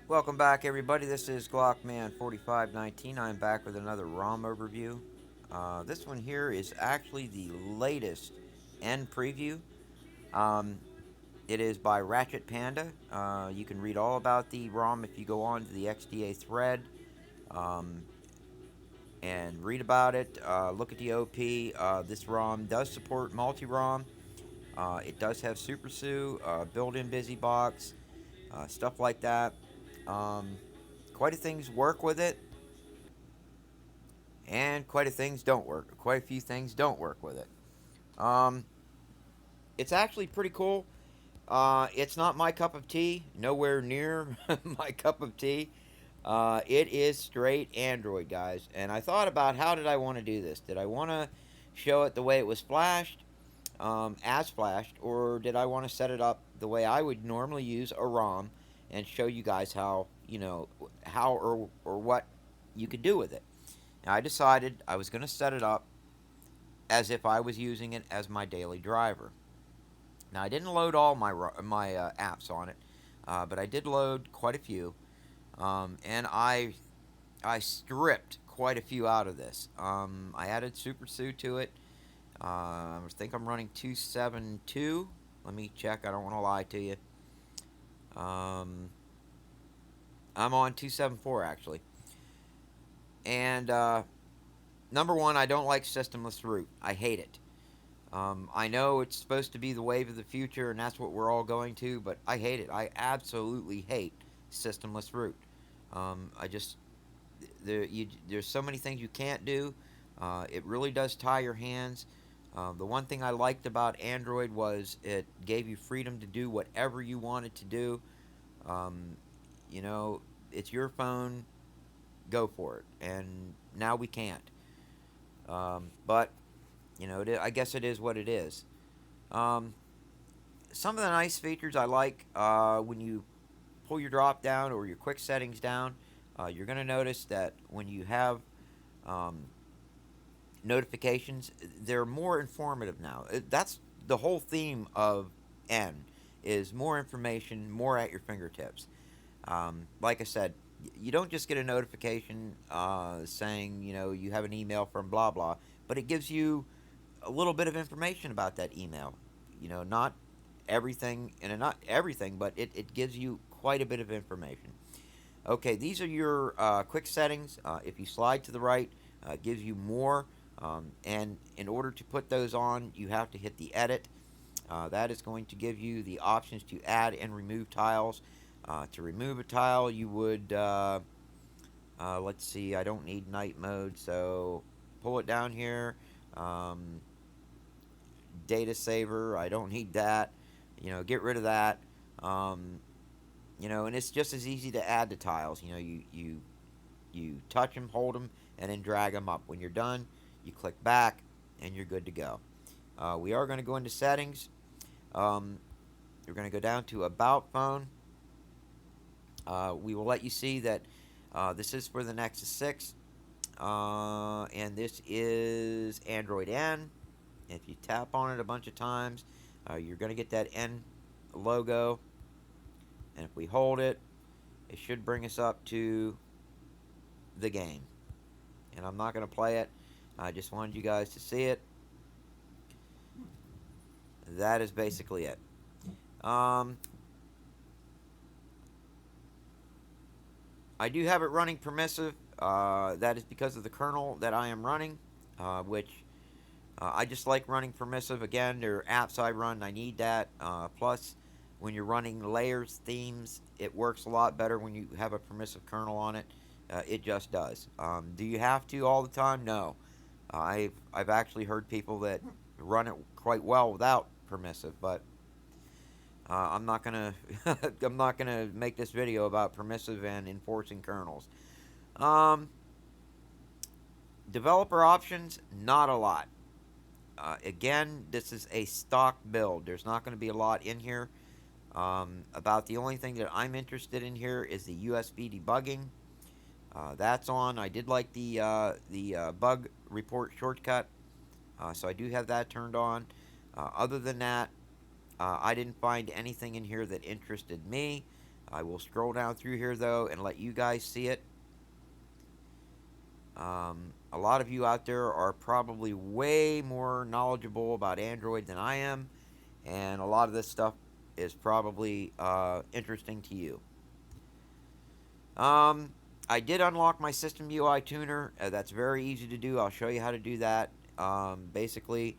Welcome back, everybody. This is Glockman4519. I'm back with another ROM overview. This one here is actually the latest end preview. Um, it is by ratchetpanda. You can read all about the ROM if you go on to the XDA thread um, and read about it. Look at the OP. This ROM does support multi-ROM. It does have Super Sue, built-in busybox, stuff like that. Um, quite a things work with it, and quite a things don't work. Quite a few things don't work with it. Um, it's actually pretty cool. It's not my cup of tea. Nowhere near my cup of tea. It is straight Android, guys. And I thought about how did I want to do this? Did I want to show it the way it was flashed, as flashed, or did I want to set it up the way I would normally use a ROM and show you guys how how or what you could do with it? Now, I decided I was going to set it up as if I was using it as my daily driver. Now, I didn't load all my apps on it, but I did load quite a few, and I stripped quite a few out of this. I added Super Sue to it. I think I'm running 272. Let me check. I don't want to lie to you. Um, I'm on 274 actually, and number one, I don't like systemless root. I hate it. I know it's supposed to be the wave of the future, and that's what we're all going to, but I hate it. I absolutely hate systemless root. I just there's so many things you can't do. It really does tie your hands. The one thing I liked about Android was it gave you freedom to do whatever you wanted to do. Um, you know, it's your phone, go for it. And now we can't. But I guess it is what it is. Um, some of the nice features I like when you pull your drop down or your quick settings down, you're going to notice that when you have um, notifications, they're more informative now. That's the whole theme of N is more information, more at your fingertips. Like I said, you don't just get a notification saying you have an email from blah blah, but it gives you a little bit of information about that email. Not everything, and not everything, but it gives you quite a bit of information. Okay, these are your quick settings. If you slide to the right, it gives you more. And in order to put those on, you have to hit the edit. That is going to give you the options to add and remove tiles. To remove a tile, you would, let's see, I don't need night mode, so pull it down here. Um, Data saver, I don't need that. Get rid of that. Um, and it's just as easy to add the tiles. You touch them, hold them, and then drag them up. When you're done, you click back, and you're good to go. We are going to go into settings. You're going to go down to About Phone. We will let you see that this is for the Nexus 6, and this is Android N. If you tap on it a bunch of times, you're going to get that N logo, and if we hold it, it should bring us up to the game. And I'm not going to play it. I just wanted you guys to see it. That is basically it. Um, I do have it running permissive. That is because of the kernel that I am running, which I just like running permissive. Again, there are apps I run. I need that. Plus, when you're running layers, themes, it works a lot better when you have a permissive kernel on it. It just does. Do you have to all the time? No. I've actually heard people that run it quite well without permissive, but I'm not gonna I'm not gonna make this video about permissive and enforcing kernels. Um, Developer options, not a lot. Again, this is a stock build. There's not going to be a lot in here. About the only thing that I'm interested in here is the USB debugging. That's on. I did like the bug report shortcut, so I do have that turned on. Other than that, I didn't find anything in here that interested me. I will scroll down through here though and let you guys see it. A lot of you out there are probably way more knowledgeable about Android than I am, and a lot of this stuff is probably interesting to you. Um, I did unlock my system UI tuner. That's very easy to do. I'll show you how to do that. Basically,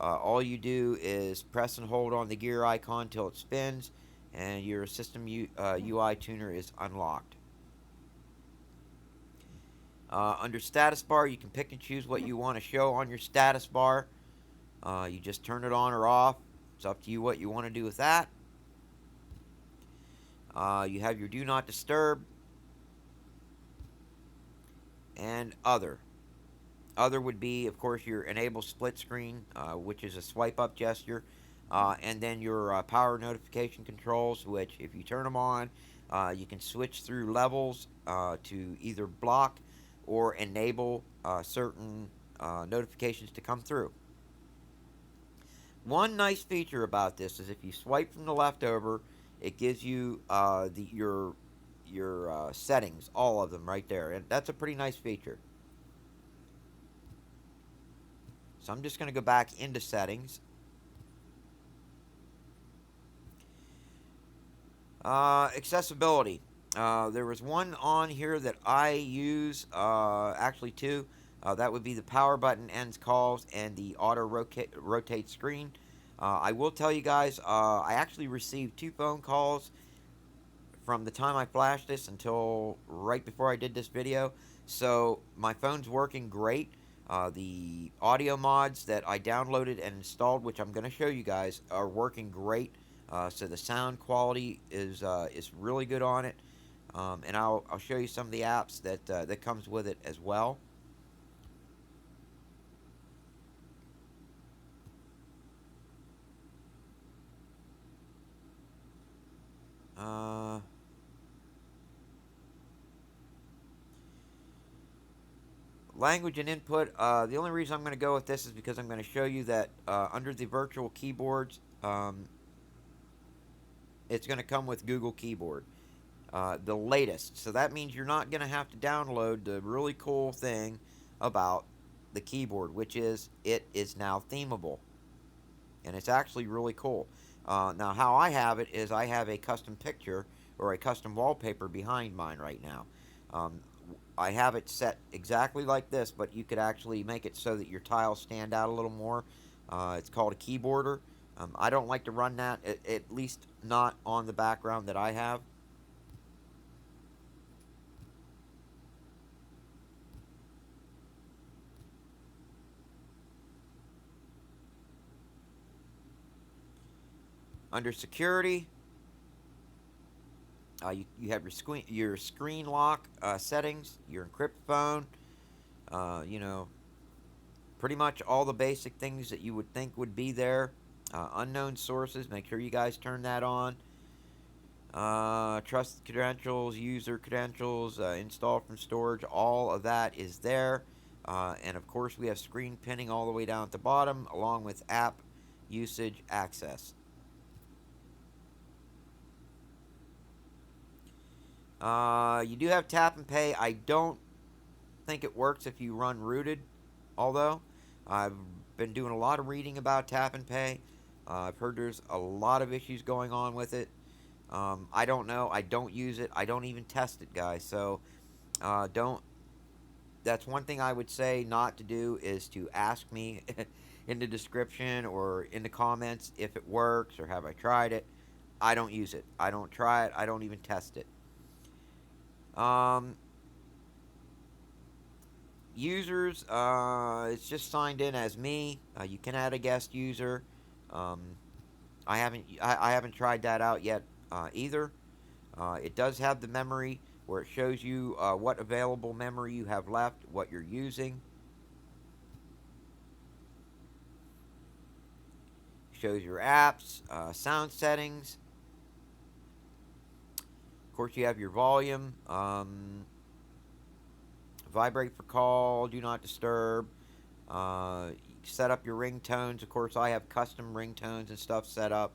all you do is press and hold on the gear icon till it spins, and your system UI tuner is unlocked. Under status bar, you can pick and choose what you want to show on your status bar. You just turn it on or off. It's up to you what you want to do with that. You have your do not disturb and other. Other would be, of course, your enable split screen, which is a swipe up gesture, and then your power notification controls, which if you turn them on, you can switch through levels to either block or enable certain notifications to come through. One nice feature about this is if you swipe from the left over, it gives you your settings, all of them right there, and that's a pretty nice feature. So I'm just going to go back into settings. Accessibility. There was one on here that I use, actually two. That would be the power button ends calls and the auto rotate screen. I will tell you guys, I actually received 2 phone calls from the time I flashed this until right before I did this video. So my phone's working great. The audio mods that I downloaded and installed, which I'm going to show you guys, are working great. So the sound quality is really good on it, and I'll show you some of the apps that comes with it as well. Uh, Language and input. The only reason I'm going to go with this is because I'm going to show you that under the virtual keyboards, it's going to come with Google Keyboard, the latest. So that means you're not going to have to download the really cool thing about the keyboard, which is it is now themable, and it's actually really cool. Now, how I have it is I have a custom picture or a custom wallpaper behind mine right now. Um, I have it set exactly like this, but you could actually make it so that your tiles stand out a little more. It's called a keyboarder. I don't like to run that, at least not on the background that I have. Under security, you have your screen lock settings, your encrypt phone, you know, pretty much all the basic things that you would think would be there. Unknown sources, make sure you guys turn that on. Trusted credentials, user credentials, installed from storage, all of that is there. And of course, we have screen pinning all the way down at the bottom, along with app usage access. You do have tap and pay. I don't think it works if you run rooted, although I've been doing a lot of reading about tap and pay. I've heard there's a lot of issues going on with it. I don't know. I don't use it. I don't even test it, guys. So don't. That's one thing I would say not to do is to ask me in the description or in the comments if it works or have I tried it. I don't use it. I don't try it. I don't even test it. Um, Users, it's just signed in as me. You can add a guest user. Um, I haven't tried that out yet either. It does have the memory where it shows you what available memory you have left, what you're using. Shows your apps, sound settings. Of course, you have your volume. Vibrate for call, do not disturb. Set up your ringtones. Of course, I have custom ringtones and stuff set up.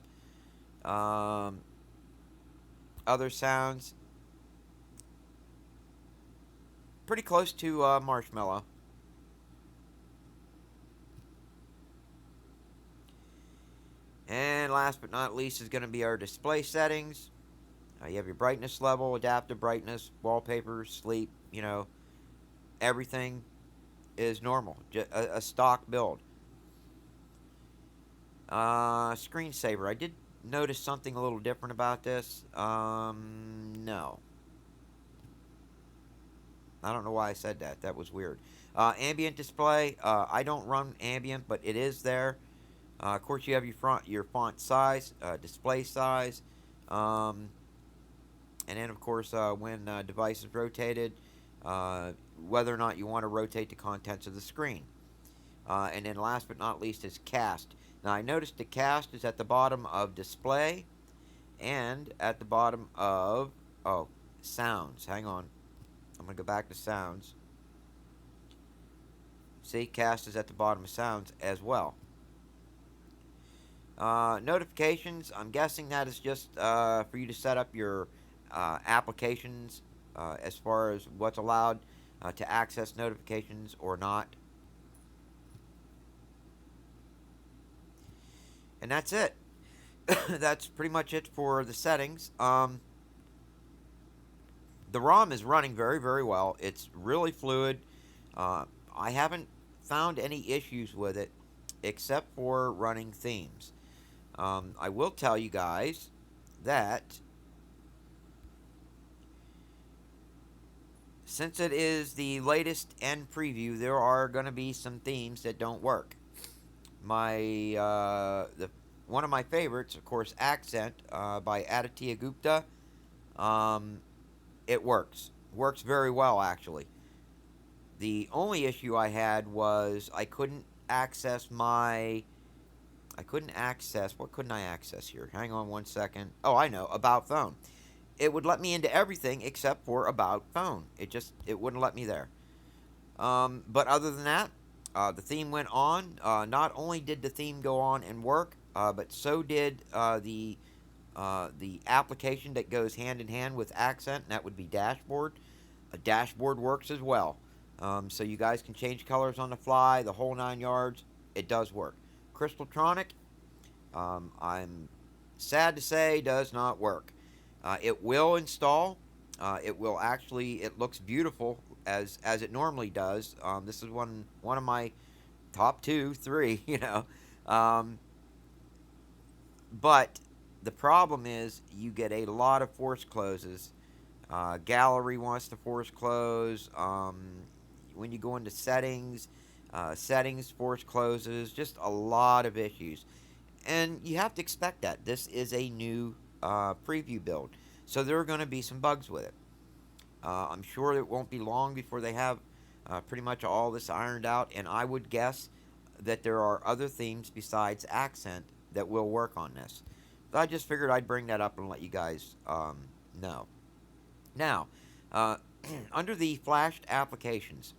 Other sounds, pretty close to marshmallow. And last but not least is going to be our display settings. You have your brightness level, adaptive brightness, wallpaper, sleep, everything is normal. A stock build. Screensaver. I did notice something a little different about this. No. I don't know why I said that. That was weird. Ambient display. I don't run ambient, but it is there. Of course, you have your font size, display size, um, and then of course when device is rotated, whether or not you want to rotate the contents of the screen. And then last but not least is cast. Now I noticed the cast is at the bottom of display and at the bottom of sounds. Hang on, I'm gonna go back to sounds. See, cast is at the bottom of sounds as well. Notifications, I'm guessing that is just for you to set up your applications as far as what's allowed to access notifications or not. And that's it. That's pretty much it for the settings. The ROM is running very, very well. It's really fluid. I haven't found any issues with it except for running themes. I will tell you guys that since it is the latest end preview, there are going to be some themes that don't work. One of my favorites, of course, Accent by Aditya Gupta. Um, it works very well actually. The only issue I had was I couldn't access what couldn't I access here? Hang on one second. Oh, I know, about phone. It would let me into everything except for about phone. It wouldn't let me there. But other than that, the theme went on. Not only did the theme go on and work, but so did the application that goes hand in hand with Accent, and that would be Dashboard. A dashboard works as well. So you guys can change colors on the fly, the whole 9 yards. It does work. Crystaltronic, I'm sad to say, does not work. It will install. It looks beautiful as it normally does. This is one of my top two, three. But the problem is you get a lot of force closes. Gallery wants to force close. When you go into settings, settings force closes. Just a lot of issues. And you have to expect that. This is a new preview build. So there are going to be some bugs with it. I'm sure it won't be long before they have pretty much all this ironed out. And I would guess that there are other themes besides Accent that will work on this. So I just figured I'd bring that up and let you guys know. Now, under the flashed applications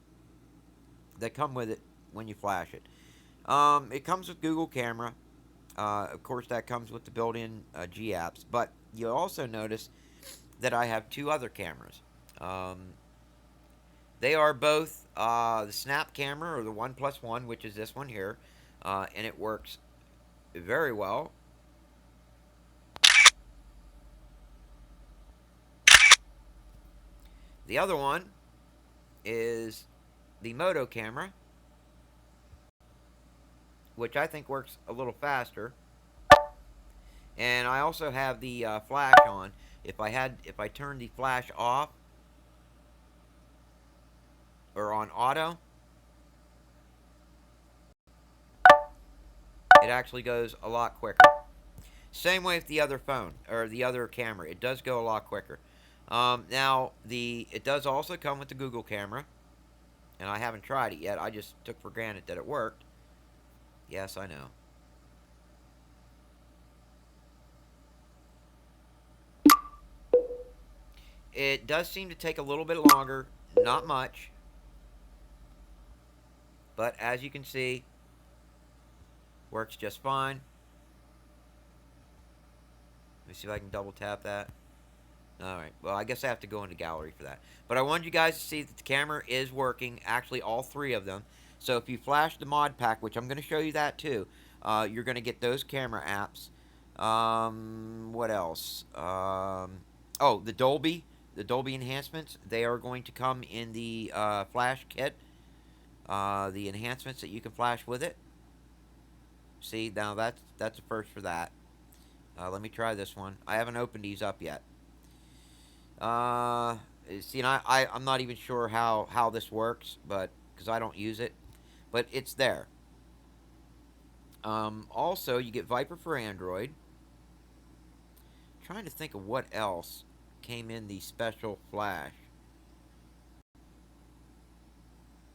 that come with it when you flash it, it comes with Google Camera. Of course, that comes with the built-in G apps. But you'll also notice that I have two other cameras. They are both the Snap camera, or the 1+1, which is this one here, and it works very well. The other one is the Moto camera, which I think works a little faster. And I also have the flash on. If I turn the flash off or on auto, it actually goes a lot quicker. Same way with the other phone or the other camera. It does go a lot quicker. Now it does also come with the Google camera, and I haven't tried it yet. I just took for granted that it worked. Yes, I know. It does seem to take a little bit longer, not much, but as you can see, works just fine. Let me see if I can double tap that. Alright, well, I guess I have to go into gallery for that. But I wanted you guys to see that the camera is working, actually all three of them. So if you flash the mod pack, which I'm going to show you that too, you're going to get those camera apps. What else? Oh, the Dolby enhancements, they are going to come in the flash kit. The enhancements that you can flash with it. See, now that's a first for that. Let me try this one. I haven't opened these up yet. Uh, See, and I'm not even sure how this works, but because I don't use it, but it's there. Also, you get Viper for Android. Trying to think of what else came in the special flash.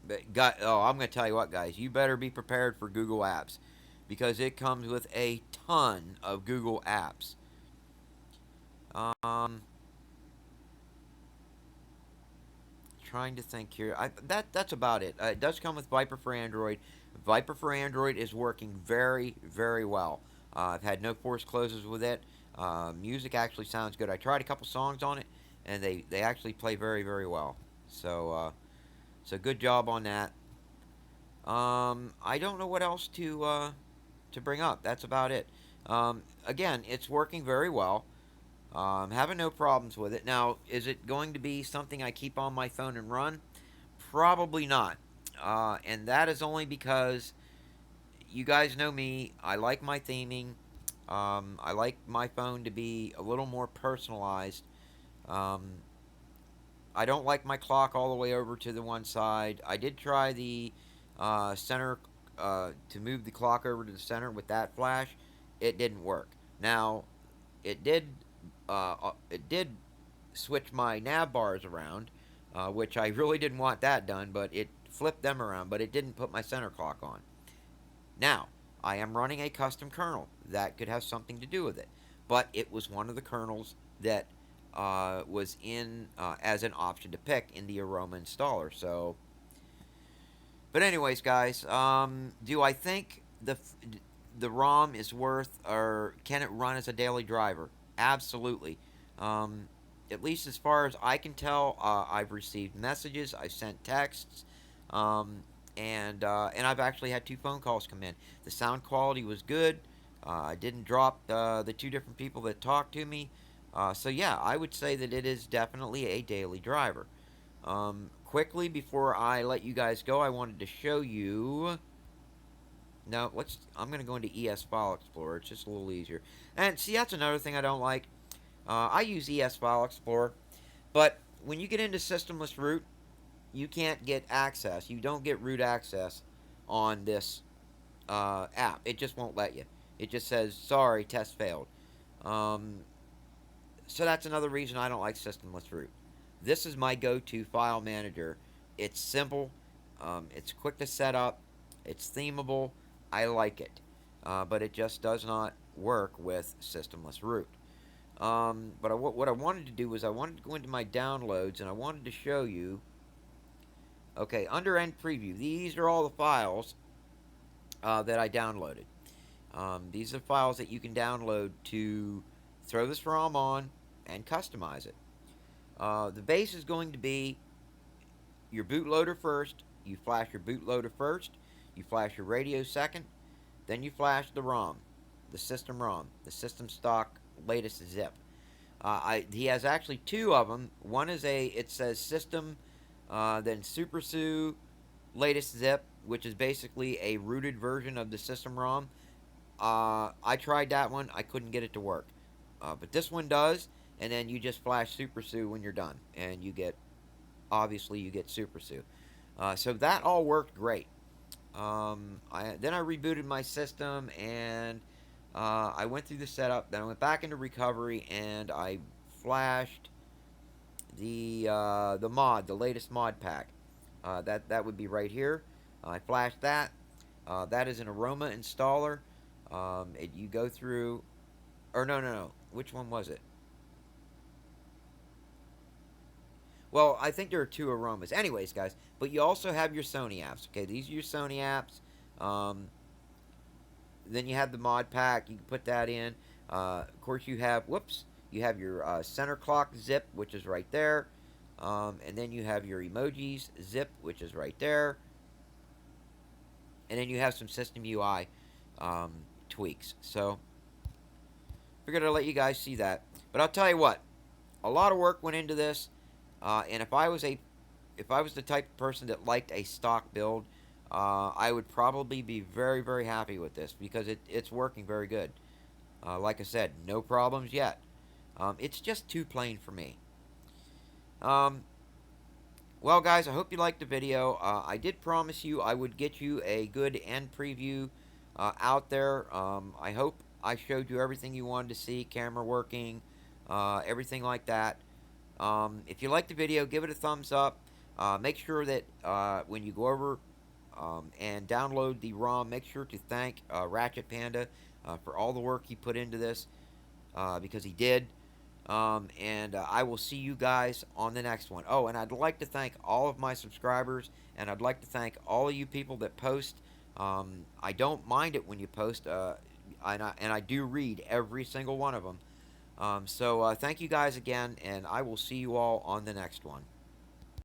I'm going to tell you what, guys. You better be prepared for Google Apps because it comes with a ton of Google Apps. Um, Trying to think here. That's about it. It does come with Viper for Android. Viper for Android is working very, very well. I've had no forced closes with it. Music actually sounds good. I tried a couple songs on it, and they actually play very, very well. So good job on that. I don't know what else to bring up. That's about it. Again, it's working very well. Having no problems with it. Now, is it going to be something I keep on my phone and run? Probably not. And that is only because you guys know me. I like my theming. I like my phone to be a little more personalized. Um, I don't like my clock all the way over to the one side. I did try the center to move the clock over to the center with that flash. It didn't work. Now, it did it did switch my nav bars around, which I really didn't want that done, but it flipped them around, but it didn't put my center clock on. Now, I am running a custom kernel. That could have something to do with it. But it was one of the kernels that was in as an option to pick in the Aroma installer. So, but anyways, guys, do I think the ROM is worth, or can it run as a daily driver? Absolutely. Um, at least as far as I can tell, I've received messages, I've sent texts, um, and I've actually had two phone calls come in. The sound quality was good. I didn't drop the two different people that talked to me. So yeah, I would say that it is definitely a daily driver. Quickly before I let you guys go, I wanted to show you. No, I'm gonna go into ES File Explorer. It's just a little easier. And see, that's another thing I don't like. I use ES File Explorer, but when you get into systemless root, you can't get access. You don't get root access on this app. It just won't let you. It just says, sorry, test failed. Um, so that's another reason I don't like systemless root. This is my go-to file manager. It's simple. It's quick to set up. It's themable. I like it. But it just does not work with systemless root. But what I wanted to do was I wanted to go into my downloads and I wanted to show you. Okay, under End Preview, these are all the files that I downloaded. These are the files that you can download to throw this ROM on and customize it. The base is going to be your bootloader first. You flash your bootloader first. You flash your radio second. Then you flash the ROM, the system ROM, the system stock latest zip. He has actually two of them. One is it says system, then SuperSU latest zip, which is basically a rooted version of the system ROM. I tried that one. I couldn't get it to work. But this one does, and then you just flash SuperSU when you're done, and obviously you get SuperSU. So that all worked great. Then I rebooted my system, and I went through the setup. Then I went back into recovery, and I flashed the mod, the latest mod pack. That would be right here. I flashed that. That is an Aroma installer. You go through, or no. Which one was it? Well, I think there are two Aromas. Anyways, guys, but you also have your Sony apps. Okay, these are your Sony apps. Then you have the mod pack. You can put that in. Of course, you have. Whoops. You have your center clock zip, which is right there. And then you have your emojis zip, which is right there. And then you have some system UI um, tweaks. So figured I'd let you guys see that. But I'll tell you what, a lot of work went into this. And if I was the type of person that liked a stock build, I would probably be very, very happy with this because it's working very good. Like I said, no problems yet. It's just too plain for me. Um, well, guys, I hope you liked the video. I did promise you I would get you a good end preview out there. I hope I showed you everything you wanted to see, camera working, everything like that. If you liked the video, give it a thumbs up. Make sure that when you go over and download the ROM, make sure to thank ratchetpanda for all the work he put into this because he did. And I will see you guys on the next one. Oh, and I'd like to thank all of my subscribers, and I'd like to thank all of you people that post. I don't mind it when you post, and I do read every single one of them. So thank you guys again, and I will see you all on the next one.